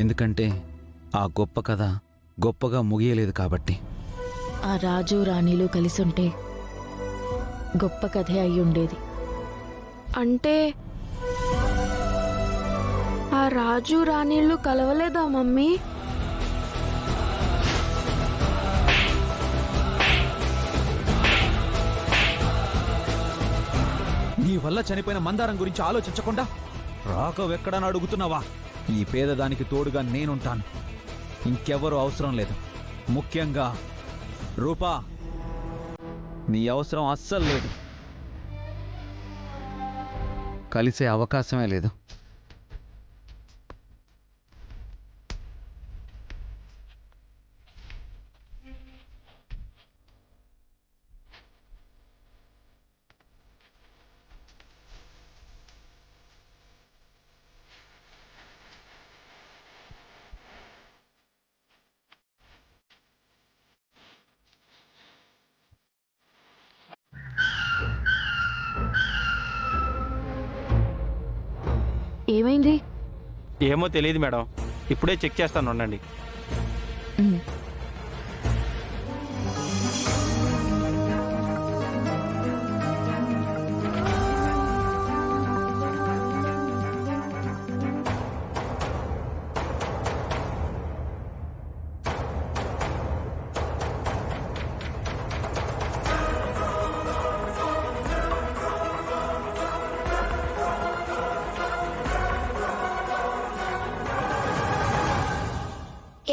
ఎందుకంటే ఆ గొప్ప కథ గొప్పగా ముగియలేదు కాబట్టి. ఆ రాజు రాణిలు కలిసుంటే గొప్ప కథే అయి ఉండేది. అంటే ఆ రాజు రాణిళ్ళు కలవలేదా మమ్మీ? నీ వల్ల చనిపోయిన మందారం గురించి ఆలోచించకుండా రాఘవెక్కడని అడుగుతున్నావా? ఈ పేదదానికి తోడుగా నేనుంటాను. ఇంకెవరూ అవసరం లేదు. ముఖ్యంగా రూపా, నీ అవసరం అస్సలు లేదు. కలిసే అవకాశమే లేదు. ఏమైంది? ఏమో తెలియదు మేడం, ఇప్పుడే చెక్ చేస్తాను, ఉండండి.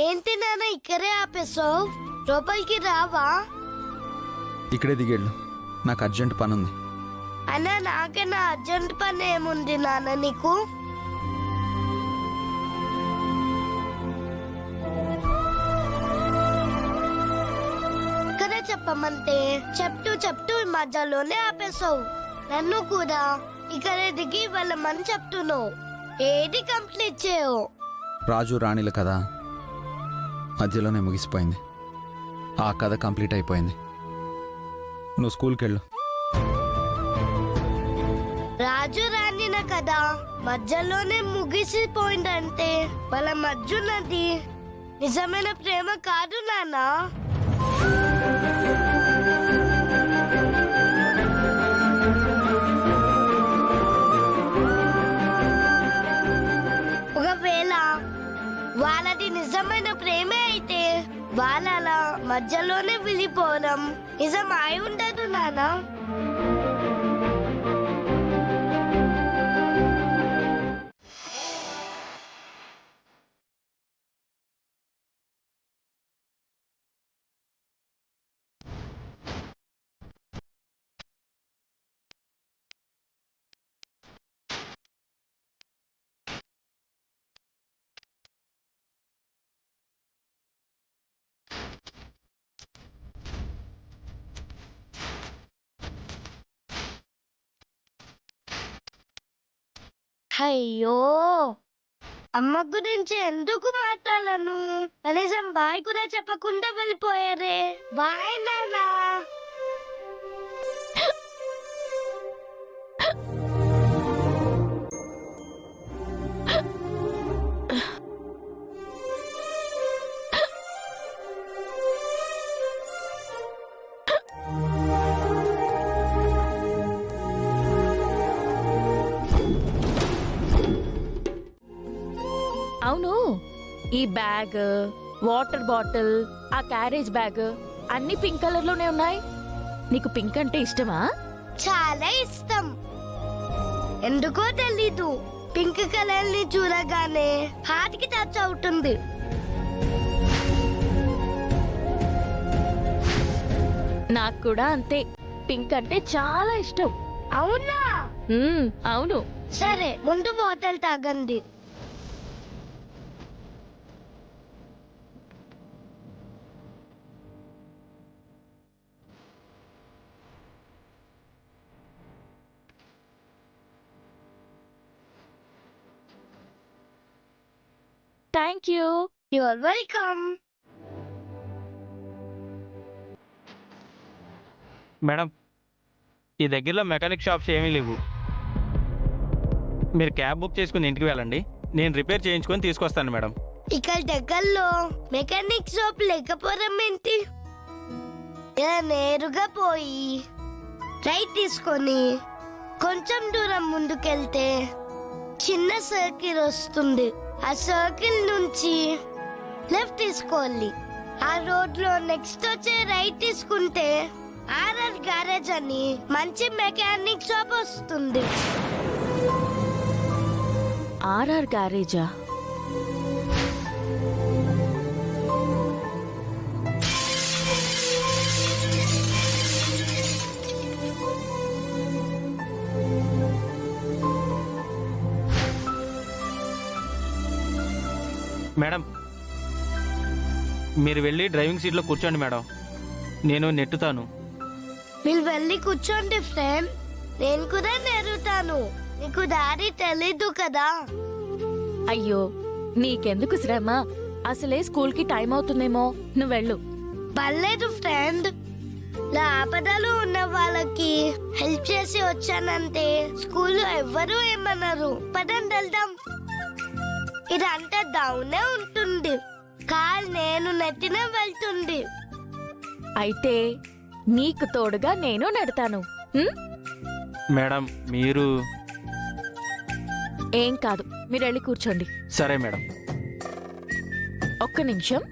ఏంటి నాన్న ఇక్కడే ఆపేసావు? లోపలికి రావా? ఇక్కడే దిగేళ్ళు, నాకు అర్జెంట్ పని ఉంది. అన్నా నాకైనా అర్జెంట్ పని ఏముంది నాన్న నీకు? ఇక్కడే చెప్పమంటే చెప్తూ మధ్యలోనే ఆపేసావు. నన్ను కూడా ఇక్కడే దిగి వెళ్ళమని చెప్తున్నావు. ఏది కంప్లీట్ చేయవు? రాజు రాణిల కథ మధ్యలోనే ముగిసిపోయింది. ఆ కథ కంప్లీట్ అయిపోయింది. నువ్వు స్కూల్కి వెళ్ళు. రాజు రాణిన కదా మధ్యలోనే ముగిసిపోయిందంటే వాళ్ళ మధ్య ఉన్నది నిజమైన ప్రేమ కాదు నాన్న. ఒకవేళ వాళ్ళది నిజమైన ప్రేమే అయితే వాళ్ళ మధ్యలోనే విడిపోవడం నిజం అయి ఉండదు నాన్న. అయ్యో, అమ్మ గురించి ఎందుకు మాట్లాడను? కనీసం బాయ్ కూడా చెప్పకుండా వెళ్ళిపోయారే. బాయ్ నాన్నా. అవును, ఈ బ్యాగ్, వాటర్ బాటిల్, ఆ క్యారేజ్ బ్యాగ్ అన్ని పింక్ కలర్ లోనే ఉన్నాయి. నీకు పింక్ అంటే ఇష్టమా? చాలా ఇష్టం. ఎందుకో తెలీదు, పింక్ కలర్ ని చూడగానే హార్ట్ కి టచ్ అవుతుంది. నాకు కూడా అంతే. పింక్ అంటే చాలా ఇష్టం. అవునా? అవును. సరే, ముందు బాటిల్ తాగండి. Thank you. You are welcome. Madam, ఈ దగ్గరలో మెకానిక్ షాప్స్ ఏమీ లేవు. మీరు క్యాబ్ బుక్ చేసుకుని ఇంటికి వెళ్ళండి, నేను రిపేర్ చేయించుకొని తీసుకొస్తాను మేడం. ఇక్కడ దగ్గరలో మెకానిక్ షాప్ లేకపోవడం ఏంటి? ఇలా నేరుగా పోయి రైట్ తీసుకొని కొంచెం దూరం ముందుకెళ్తే చిన్న సర్కిల్ వస్తుంది. ఆ సర్కిల్ నుంచి లెఫ్ట్ తీసుకోవాలి. ఆ రోడ్ లో నెక్స్ట్ వచ్చే రైట్ తీసుకుంటే ఆర్ఆర్ గ్యారేజ్ అని మంచి మెకానిక్ షాప్ వస్తుంది. ఆర్ఆర్ గ్యారేజా? మేడం, మీరు వెళ్ళి డ్రైవింగ్ సీట్లో కూర్చోండి మేడం, నేను నెట్టుతాను. మీరు వెళ్ళి కూర్చోండి ఫ్రెండ్, నేను కూడా నెరుతాను. నీకు దారి తెలీదు కదా. అయ్యో, నీకెందుకు శ్రమ? అసలే స్కూల్కి టైం అవుతుందేమో, నువ్వు వెళ్ళు. పర్లేదు ఫ్రెండ్, నా ఆపదలు ఉన్న వాళ్ళకి హెల్ప్ చేసి వచ్చానంటే స్కూల్లో ఎవ్వరూ ఏమన్నారు. పదండి వెళ్దాం. ఇదంతా డౌనే ఉంటుంది, కాల్ నేను నెట్టిన వెళ్తుంది. అయితే నీకు తోడుగా నేను నెడతాను. ఉమ్? మేడం మీరు... ఏం కాదు, మీరు వెళ్ళి కూర్చోండి. సరే మేడం. ఒక్క నిమిషం.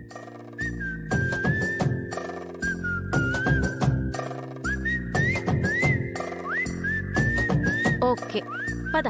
ఓకే, పద.